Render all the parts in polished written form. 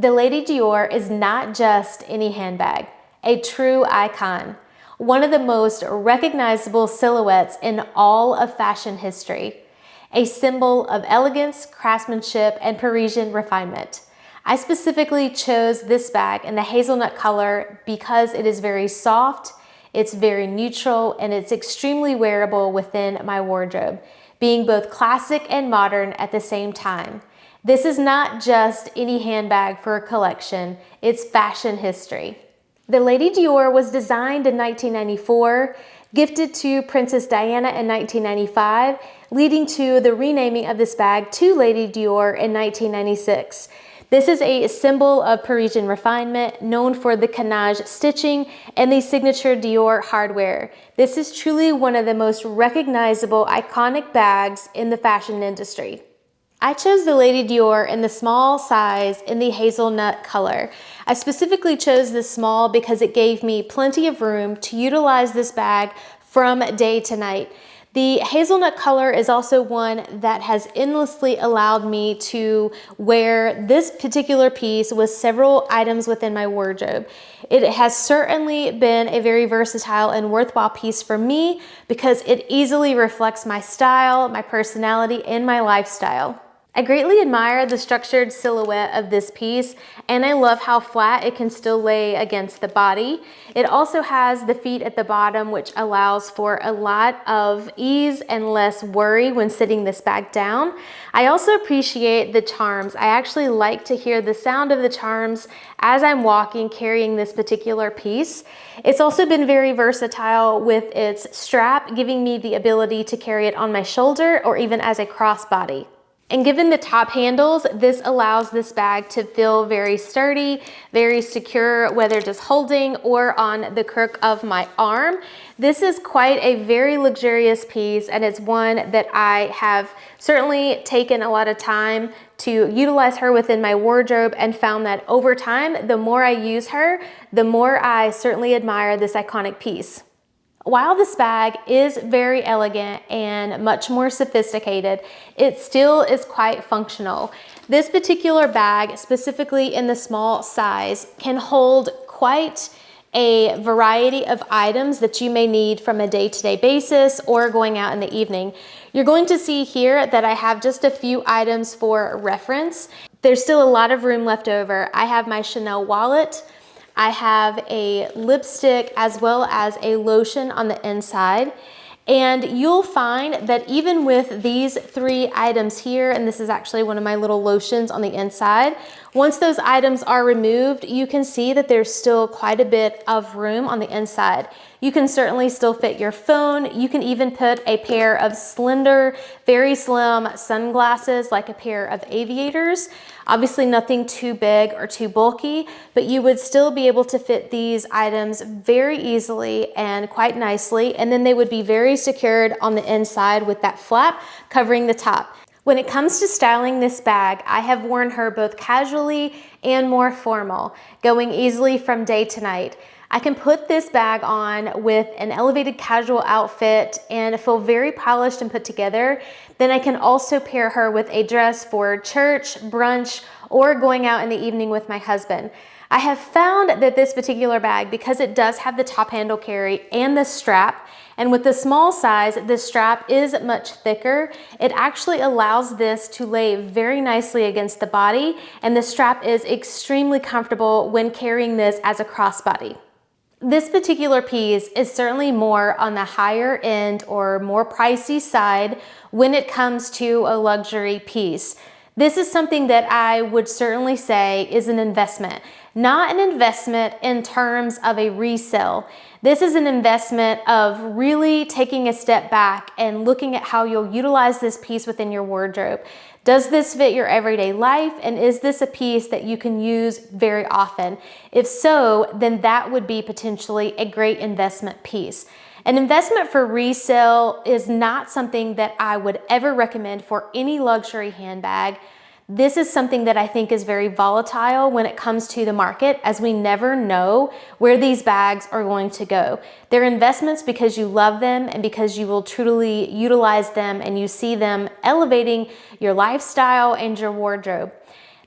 The Lady Dior is not just any handbag, a true icon, one of the most recognizable silhouettes in all of fashion history, a symbol of elegance, craftsmanship, and Parisian refinement. I specifically chose this bag in the hazelnut color because it is very soft, it's very neutral, and it's extremely wearable within my wardrobe, being both classic and modern at the same time. This is not just any handbag for a collection, it's fashion history. The Lady Dior was designed in 1994, gifted to Princess Diana in 1995, leading to the renaming of this bag to Lady Dior in 1996. This is a symbol of Parisian refinement, known for the cannage stitching and the signature Dior hardware. This is truly one of the most recognizable, iconic bags in the fashion industry. I chose the Lady Dior in the small size in the hazelnut color. I specifically chose this small because it gave me plenty of room to utilize this bag from day to night. The hazelnut color is also one that has endlessly allowed me to wear this particular piece with several items within my wardrobe. It has certainly been a very versatile and worthwhile piece for me because it easily reflects my style, my personality, and my lifestyle. I greatly admire the structured silhouette of this piece, and I love how flat it can still lay against the body. It also has the feet at the bottom, which allows for a lot of ease and less worry when sitting this bag down. I also appreciate the charms. I actually like to hear the sound of the charms as I'm walking, carrying this particular piece. It's also been very versatile with its strap, giving me the ability to carry it on my shoulder or even as a crossbody. And given the top handles, this allows this bag to feel very sturdy, very secure, whether just holding or on the crook of my arm. This is quite a very luxurious piece, and it's one that I have certainly taken a lot of time to utilize her within my wardrobe and found that over time, the more I use her, the more I certainly admire this iconic piece. While this bag is very elegant and much more sophisticated, it still is quite functional. This particular bag, specifically in the small size, can hold quite a variety of items that you may need from a day-to-day basis or going out in the evening. You're going to see here that I have just a few items for reference. There's still a lot of room left over. I have my Chanel wallet. I have a lipstick as well as a lotion on the inside. And you'll find that even with these three items here, and this is actually one of my little lotions on the inside, once those items are removed, you can see that there's still quite a bit of room on the inside. You can certainly still fit your phone. You can even put a pair of slender, very slim sunglasses, like a pair of aviators. Obviously nothing too big or too bulky, but you would still be able to fit these items very easily and quite nicely, and then they would be very secured on the inside with that flap covering the top. When it comes to styling this bag, I have worn her both casually and more formal, going easily from day to night. I can put this bag on with an elevated casual outfit and feel very polished and put together. Then I can also pair her with a dress for church, brunch, or going out in the evening with my husband. I have found that this particular bag, because it does have the top handle carry and the strap, and with the small size, the strap is much thicker. It actually allows this to lay very nicely against the body, and the strap is extremely comfortable when carrying this as a crossbody. This particular piece is certainly more on the higher end or more pricey side when it comes to a luxury piece. This is something that I would certainly say is an investment, not an investment in terms of a resale. This is an investment of really taking a step back and looking at how you'll utilize this piece within your wardrobe. Does this fit your everyday life? And is this a piece that you can use very often? If so, then that would be potentially a great investment piece. An investment for resale is not something that I would ever recommend for any luxury handbag. This is something that I think is very volatile when it comes to the market, as we never know where these bags are going to go. They're investments because you love them and because you will truly utilize them and you see them elevating your lifestyle and your wardrobe.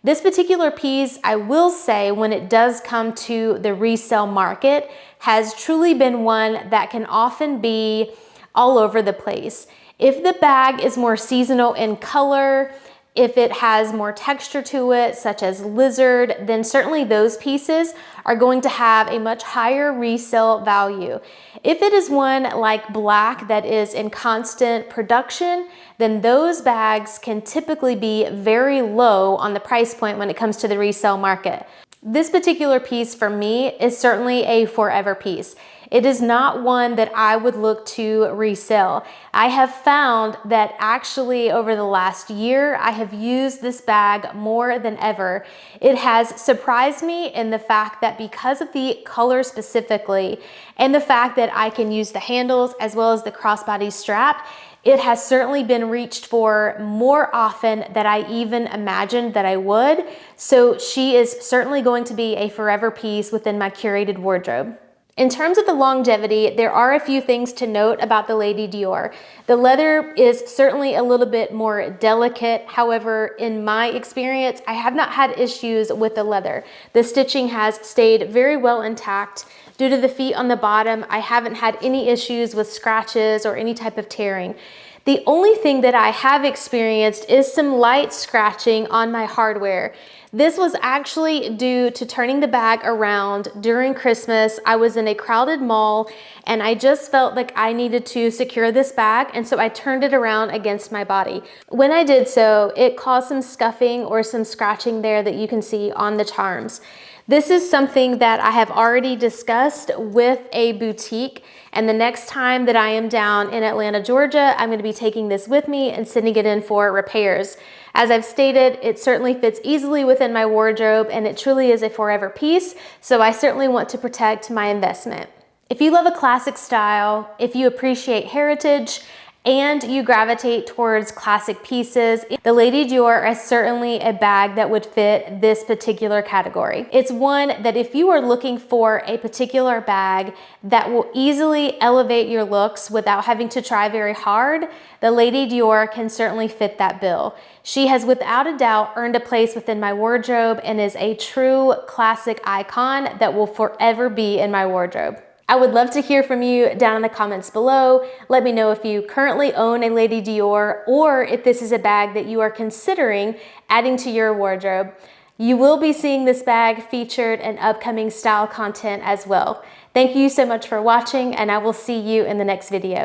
This particular piece, I will say, when it does come to the resale market, has truly been one that can often be all over the place. If the bag is more seasonal in color, if it has more texture to it, such as lizard, then certainly those pieces are going to have a much higher resale value. If it is one like black that is in constant production, then those bags can typically be very low on the price point when it comes to the resale market. This particular piece for me is certainly a forever piece. It is not one that I would look to resell. I have found that actually over the last year, I have used this bag more than ever. It has surprised me in the fact that because of the color specifically, and the fact that I can use the handles as well as the crossbody strap, it has certainly been reached for more often than I even imagined that I would. So she is certainly going to be a forever piece within my curated wardrobe. In terms of the longevity, there are a few things to note about the Lady Dior. The leather is certainly a little bit more delicate. However, in my experience, I have not had issues with the leather. The stitching has stayed very well intact. Due to the feet on the bottom, I haven't had any issues with scratches or any type of tearing. The only thing that I have experienced is some light scratching on my hardware. This was actually due to turning the bag around during Christmas. I was in a crowded mall and I just felt like I needed to secure this bag, and so I turned it around against my body. When I did so, it caused some scuffing or some scratching there that you can see on the charms. This is something that I have already discussed with a boutique, and the next time that I am down in Atlanta, Georgia, I'm going to be taking this with me and sending it in for repairs. As I've stated, it certainly fits easily within my wardrobe and it truly is a forever piece, so I certainly want to protect my investment. If you love a classic style, if you appreciate heritage, and you gravitate towards classic pieces, the Lady Dior is certainly a bag that would fit this particular category. It's one that if you are looking for a particular bag that will easily elevate your looks without having to try very hard, the Lady Dior can certainly fit that bill. She has without a doubt earned a place within my wardrobe and is a true classic icon that will forever be in my wardrobe. I would love to hear from you down in the comments below. Let me know if you currently own a Lady Dior or if this is a bag that you are considering adding to your wardrobe. You will be seeing this bag featured in upcoming style content as well. Thank you so much for watching, and I will see you in the next video.